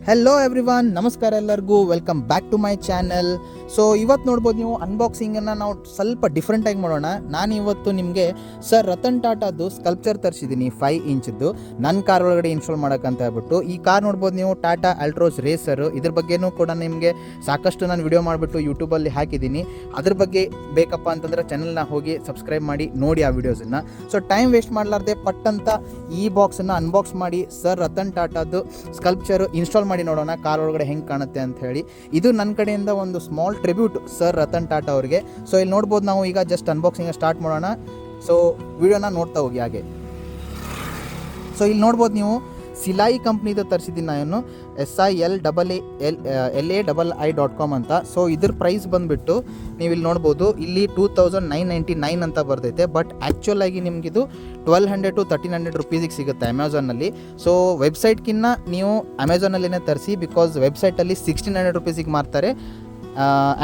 Hello everyone, ನಮಸ್ಕಾರ ಎಲ್ಲರಿಗೂ. Welcome back to my channel. So ಇವತ್ತು ನೋಡ್ಬೋದು ನೀವು ಅನ್ಬಾಕ್ಸಿಂಗನ್ನು ನಾವು ಸ್ವಲ್ಪ ಡಿಫ್ರೆಂಟಾಗಿ ಮಾಡೋಣ. ನಾನು ಇವತ್ತು ನಿಮಗೆ ಸರ್ ರತನ್ ಟಾಟಾದು ಸ್ಕಲ್ಪ್ಚರ್ ತರಿಸಿದ್ದೀನಿ 5 ಇಂಚದ್ದು ನನ್ನ ಕಾರ್ ಒಳಗಡೆ ಇನ್ಸ್ಟಾಲ್ ಮಾಡೋಕ್ಕಂತ ಹೇಳ್ಬಿಟ್ಟು. ಈ ಕಾರ್ ನೋಡ್ಬೋದು ನೀವು, ಟಾಟಾ ಅಲ್ಟ್ರೋಸ್ ರೇಸರು. ಇದ್ರ ಬಗ್ಗೆನೂ ಕೂಡ ನಿಮಗೆ ಸಾಕಷ್ಟು ನಾನು ವಿಡಿಯೋ ಮಾಡಿಬಿಟ್ಟು ಯೂಟ್ಯೂಬಲ್ಲಿ ಹಾಕಿದ್ದೀನಿ. ಅದ್ರ ಬಗ್ಗೆ ಬೇಕಪ್ಪ ಅಂತಂದರೆ ಚಾನಲ್ನ ಹೋಗಿ ಸಬ್ಸ್ಕ್ರೈಬ್ ಮಾಡಿ ನೋಡಿ ಆ ವಿಡಿಯೋಸನ್ನು. ಸೊ ಟೈಮ್ ವೇಸ್ಟ್ ಮಾಡಲಾರ್ದೆ ಪಟ್ಟಂತ ಈ ಬಾಕ್ಸನ್ನು ಅನ್ಬಾಕ್ಸ್ ಮಾಡಿ ಸರ್ ರತನ್ ಟಾಟಾದು ಸ್ಕಲ್ಪ್ಚರು ಇನ್ಸ್ಟಾಲ್ ಮಾಡಿ ನೋಡೋಣ ಕಾರ್ ಒಳಗಡೆ ಹೆಂಗೆ ಕಾಣುತ್ತೆ ಅಂತ ಹೇಳಿ. ಇದು ನನ್ನ ಕಡೆಯಿಂದ ಒಂದು small tribute sir Ratan Tata ಅವರಿಗೆ. ಸೊ ಇಲ್ಲಿ ನೋಡ್ಬೋದು, ನಾವು ಈಗ ಜಸ್ಟ್ ಅನ್ಬಾಕ್ಸಿಂಗ್ ಸ್ಟಾರ್ಟ್ ಮಾಡೋಣ. ಸೊ ವಿಡಿಯೋನ ನೋಡ್ತಾ ಹೋಗಿ ಹಾಗೆ. ಸೊ ಇಲ್ಲಿ ನೋಡ್ಬೋದು ನೀವು, ಸಿಲಾಯಿ ಕಂಪ್ನಿದು ತರಿಸಿದ್ದೀನಿ ನಾನು, SILAALI.com ಅಂತ. ಸೊ ಇದ್ರ ಪ್ರೈಸ್ ಬಂದುಬಿಟ್ಟು ನೀವು ಇಲ್ಲಿ ನೋಡ್ಬೋದು, ಇಲ್ಲಿ 2999 ಅಂತ ಬರ್ತೈತೆ. ಬಟ್ ಆ್ಯಕ್ಚುಲ್ ಆಗಿ ನಿಮಗಿದು 1200 to 1300 ರುಪೀಸಿಗೆ ಸಿಗುತ್ತೆ ಅಮೆಝಾನಲ್ಲಿ. ಸೊ ವೆಬ್ಸೈಟ್ಗಿನ್ನ ನೀವು ಅಮೆಝಾನಲ್ಲಿನೇ ತರಿಸಿ, ಬಿಕಾಸ್ ವೆಬ್ಸೈಟಲ್ಲಿ 1600 ರುಪೀಸಿಗೆ ಮಾರ್ತಾರೆ.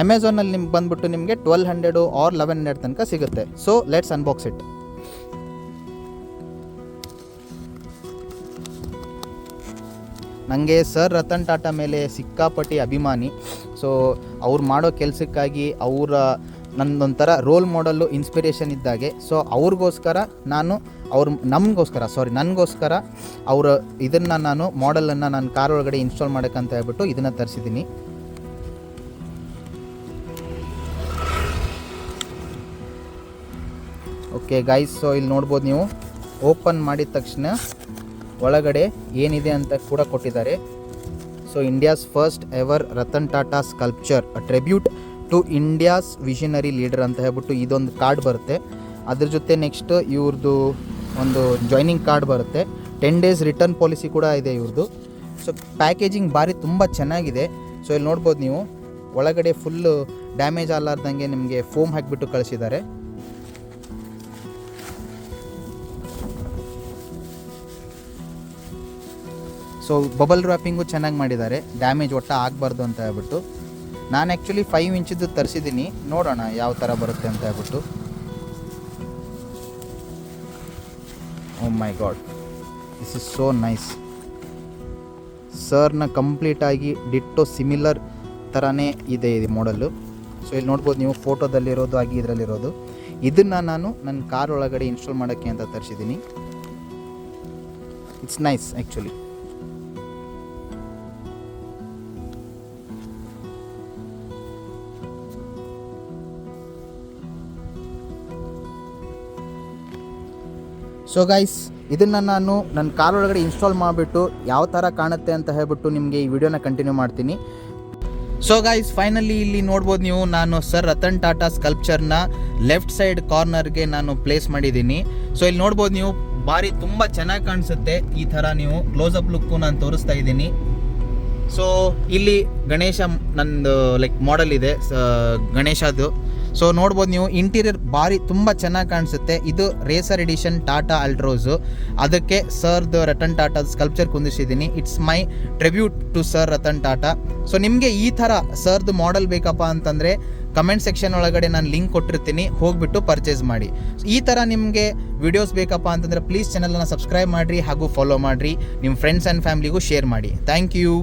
ಅಮೆಝಾನಲ್ಲಿ ನಿಮ್ಗೆ ಬಂದುಬಿಟ್ಟು ನಿಮಗೆ 1200 or 1100 ತನಕ ಸಿಗುತ್ತೆ. So let's unbox it. ನನಗೆ ಸರ್ ರತನ್ ಟಾಟಾ ಮೇಲೆ ಸಿಕ್ಕಾಪಟ್ಟಿ ಅಭಿಮಾನಿ. ಸೊ ಅವ್ರು ಮಾಡೋ ಕೆಲಸಕ್ಕಾಗಿ ನನ್ನೊಂಥರ ರೋಲ್ ಮಾಡಲ್ಲು, ಇನ್ಸ್ಪಿರೇಷನ್ ಇದ್ದಾಗೆ. ಸೊ ಅವ್ರಿಗೋಸ್ಕರ ನನಗೋಸ್ಕರ ಇದನ್ನು ನಾನು ಮಾಡಲನ್ನು ನನ್ನ ಕಾರ್ ಒಳಗಡೆ ಇನ್ಸ್ಟಾಲ್ ಮಾಡೋಕ್ಕಂತ ಹೇಳ್ಬಿಟ್ಟು ಇದನ್ನು ತರಿಸಿದ್ದೀನಿ. ಓಕೆ ಗೈಸ್, ಸೊ ಇಲ್ಲಿ ನೋಡ್ಬೋದು ನೀವು, ಓಪನ್ ಮಾಡಿದ ತಕ್ಷಣ ಒಳಗಡೆ ಏನಿದೆ ಅಂತ ಕೂಡ ಕೊಟ್ಟಿದ್ದಾರೆ. So India's first ever Ratan Tata sculpture, a tribute to India's visionary leader ಅಂತ ಹೇಳ್ಬಿಟ್ಟು ಇದೊಂದು ಕಾರ್ಡ್ ಬರುತ್ತೆ. ಅದ್ರ ಜೊತೆ ನೆಕ್ಸ್ಟ್ ಇವ್ರದ್ದು ಒಂದು ಜಾಯ್ನಿಂಗ್ ಕಾರ್ಡ್ ಬರುತ್ತೆ. 10 days ರಿಟರ್ನ್ ಪಾಲಿಸಿ ಕೂಡ ಇದೆ ಇವ್ರದ್ದು. ಸೊ ಪ್ಯಾಕೇಜಿಂಗ್ ಭಾರಿ ತುಂಬ ಚೆನ್ನಾಗಿದೆ. ಸೊ ಇಲ್ಲಿ ನೋಡ್ಬೋದು ನೀವು, ಒಳಗಡೆ ಫುಲ್ಲು ಡ್ಯಾಮೇಜ್ ಆಗಲಾರ್ದಂಗೆ ನಿಮಗೆ ಫೋಮ್ ಹಾಕಿಬಿಟ್ಟು ಕಳಿಸಿದ್ದಾರೆ. ಸೊ ಬಬಲ್ ರ್ಯಾಪಿಂಗು ಚೆನ್ನಾಗಿ ಮಾಡಿದ್ದಾರೆ, ಡ್ಯಾಮೇಜ್ ಒಟ್ಟು ಆಗಬಾರ್ದು ಅಂತ ಹೇಳ್ಬಿಟ್ಟು. ನಾನು ಆ್ಯಕ್ಚುಲಿ 5 ಇಂಚಿದ್ದು ತರಿಸಿದ್ದೀನಿ, ನೋಡೋಣ ಯಾವ ಥರ ಬರುತ್ತೆ ಅಂತ ಹೇಳ್ಬಿಟ್ಟು. Oh my god, this is so nice. ಸರ್ನ ಕಂಪ್ಲೀಟಾಗಿ ಡಿಟ್ಟೋ ಸಿಮಿಲರ್ ಥರನೇ ಇದೆ ಈ ಮಾಡಲ್ಲು. ಸೊ ಇಲ್ಲಿ ನೋಡ್ಬೋದು ನೀವು, ಫೋಟೋದಲ್ಲಿರೋದು ಆಗಿ ಇದರಲ್ಲಿರೋದು. ಇದನ್ನು ನಾನು ನನ್ನ ಕಾರ್ ಒಳಗಡೆ ಇನ್ಸ್ಟಾಲ್ ಮಾಡೋಕ್ಕೆ ಅಂತ ತರಿಸಿದ್ದೀನಿ. It's nice actually. So guys, ಇದನ್ನು ನಾನು ನನ್ನ ಕಾರ್ ಒಳಗಡೆ ಇನ್ಸ್ಟಾಲ್ ಮಾಡಿಬಿಟ್ಟು ಯಾವ ಥರ ಕಾಣುತ್ತೆ ಅಂತ ಹೇಳ್ಬಿಟ್ಟು ನಿಮಗೆ ಈ ವಿಡಿಯೋನ ಕಂಟಿನ್ಯೂ ಮಾಡ್ತೀನಿ. ಸೊ ಗೈಸ್, ಫೈನಲಿ ಇಲ್ಲಿ ನೋಡ್ಬೋದು ನೀವು, ನಾನು ಸರ್ ರತನ್ ಟಾಟಾ ಸ್ಕಲ್ಪ್ಚರ್ನ ಲೆಫ್ಟ್ ಸೈಡ್ ಕಾರ್ನರ್ಗೆ ನಾನು ಪ್ಲೇಸ್ ಮಾಡಿದ್ದೀನಿ. ಸೊ ಇಲ್ಲಿ ನೋಡ್ಬೋದು ನೀವು, ಭಾರಿ ತುಂಬ ಚೆನ್ನಾಗಿ ಕಾಣಿಸುತ್ತೆ. ಈ ಥರ ನೀವು ಕ್ಲೋಸಪ್ ಲುಕ್ಕು ನಾನು ತೋರಿಸ್ತಾ ಇದ್ದೀನಿ. ಸೊ ಇಲ್ಲಿ ಗಣೇಶ ನಂದು ಮಾಡೆಲ್ ಇದೆ ಗಣೇಶದು. ಸೊ ನೋಡ್ಬೋದು ನೀವು, ಇಂಟೀರಿಯರ್ ಭಾರಿ ತುಂಬ ಚೆನ್ನಾಗಿ ಕಾಣಿಸುತ್ತೆ. ಇದು ರೇಸರ್ ಎಡಿಷನ್ ಟಾಟಾ ಅಲ್ಟ್ರೋಸು, ಅದಕ್ಕೆ ಸರ್ದು ರತನ್ ಟಾಟಾ ಸ್ಕಲ್ಪ್ಚರ್ ಕುಂದಿಸಿದ್ದೀನಿ. It's my tribute to sir Ratan Tata. So ನಿಮಗೆ ಈ ಥರ ಸರ್ದು ಮಾಡೆಲ್ ಬೇಕಪ್ಪ ಅಂತಂದರೆ ಕಮೆಂಟ್ ಸೆಕ್ಷನ್ ಒಳಗಡೆ ನಾನು ಲಿಂಕ್ ಕೊಟ್ಟಿರ್ತೀನಿ, ಹೋಗಿಬಿಟ್ಟು ಪರ್ಚೇಸ್ ಮಾಡಿ. ಈ ಥರ ನಿಮಗೆ ವಿಡಿಯೋಸ್ ಬೇಕಪ್ಪ ಅಂತಂದರೆ ಪ್ಲೀಸ್ ಚಾನಲನ್ನು ಸಬ್ಸ್ಕ್ರೈಬ್ ಮಾಡಿರಿ ಹಾಗೂ ಫಾಲೋ ಮಾಡಿರಿ. ನಿಮ್ಮ ಫ್ರೆಂಡ್ಸ್ ಆ್ಯಂಡ್ ಫ್ಯಾಮ್ಲಿಗೂ ಶೇರ್ ಮಾಡಿ. Thank you.